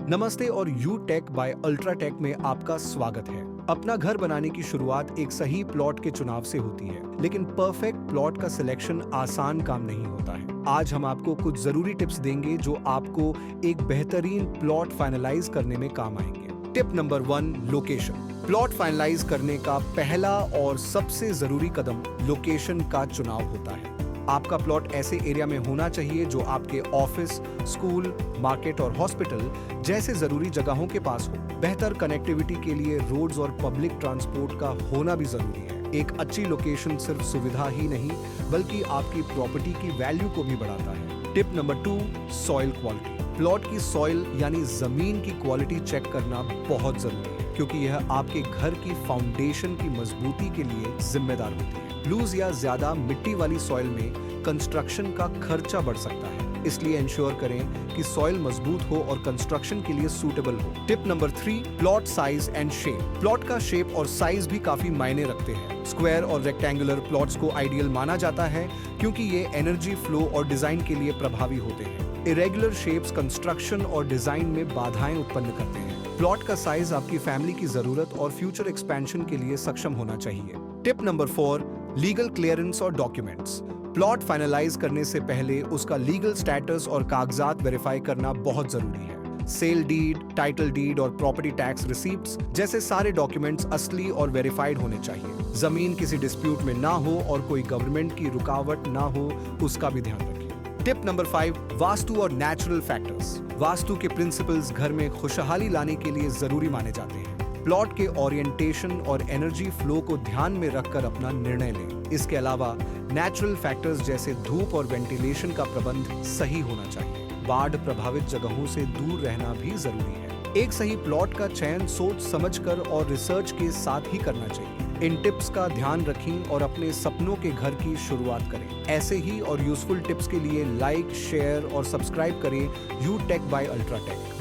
नमस्ते और you take bye UltraTech में आपका स्वागत है। अपना घर बनाने की शुरुआत एक सही प्लॉट के चुनाव से होती है, लेकिन परफेक्ट प्लॉट का सिलेक्शन आसान काम नहीं होता है। आज हम आपको कुछ जरूरी टिप्स देंगे जो आपको एक बेहतरीन प्लॉट फाइनलाइज करने में काम आएंगे। Tip number 1, location. Plot finalize करने का पहला और सबसे जरूरी कदम लोकेशन का चुनाव होता है। आपका प्लॉट ऐसे एरिया में होना चाहिए जो आपके ऑफिस, स्कूल, मार्केट और हॉस्पिटल जैसे जरूरी जगहों के पास हो। बेहतर कनेक्टिविटी के लिए रोड्स और पब्लिक ट्रांसपोर्ट का होना भी जरूरी है। एक अच्छी लोकेशन सिर्फ सुविधा ही नहीं बल्कि आपकी प्रॉपर्टी की वैल्यू को भी बढ़ाता है। Tip number 2, soil quality. Plot की सॉइल यानी जमीन की क्वालिटी चेक करना बहुत जरूरी है, क्योंकि यह आपके घर की फाउंडेशन की मजबूती के लिए जिम्मेदार होती है। लूज या ज्यादा मिट्टी वाली सॉइल में कंस्ट्रक्शन का खर्चा बढ़ सकता है, इसलिए इंश्योर करें कि सॉइल मजबूत हो और कंस्ट्रक्शन के लिए सूटेबल हो। Tip number 3, plot size and shape. Plot का शेप और साइज भी काफी मायने रखते हैं। स्क्वायर और रेक्टेंगुलर प्लॉट्स को आइडियल माना जाता है क्योंकि ये एनर्जी फ्लो और डिजाइन के लिए प्रभावी होते हैं। इरेगुलर शेप्स कंस्ट्रक्शन और डिजाइन में बाधाएं उत्पन्न करते हैं। प्लॉट का साइज आपकी फैमिली की जरूरत और फ्यूचर एक्सपेंशन के लिए सक्षम होना चाहिए। टिप नंबर 4, लीगल क्लियरेंस और डॉक्यूमेंट्स। प्लॉट फाइनलाइज करने से पहले उसका लीगल स्टेटस और कागजात वेरीफाई करना बहुत जरूरी है। सेल डीड, टाइटल डीड और प्रॉपर्टी टैक्स रिसीप्ट्स जैसे सारे डॉक्यूमेंट्स असली और वेरीफाइड होने चाहिए। जमीन किसी डिस्प्यूट में ना हो और कोई गवर्नमेंट की रुकावट ना हो, उसका भी ध्यान रखें। टिप नंबर 5, वास्तु और नेचुरल फैक्टर्स। वास्तु के प्रिंसिपल्स घर में खुशहाली लाने के लिए जरूरी माने जाते हैं। प्लॉट के ओरिएंटेशन और एनर्जी फ्लो को ध्यान में रखकर अपना निर्णय लें। इसके अलावा नेचुरल फैक्टर्स जैसे धूप और वेंटिलेशन का प्रबंध सही होना चाहिए। बाढ़ प्रभावित जगहों से दूर रहना भी जरूरी है। एक सही प्लॉट का चयन सोच समझकर और रिसर्च के साथ ही करना चाहिए। इन टिप्स का ध्यान रखें और अपने सपनों के घर की शुरुआत करें। ऐसे ही और यूजफुल टिप्स के लिए लाइक, शेयर और सब्सक्राइब करें यू टेक बाय अल्ट्राटेक।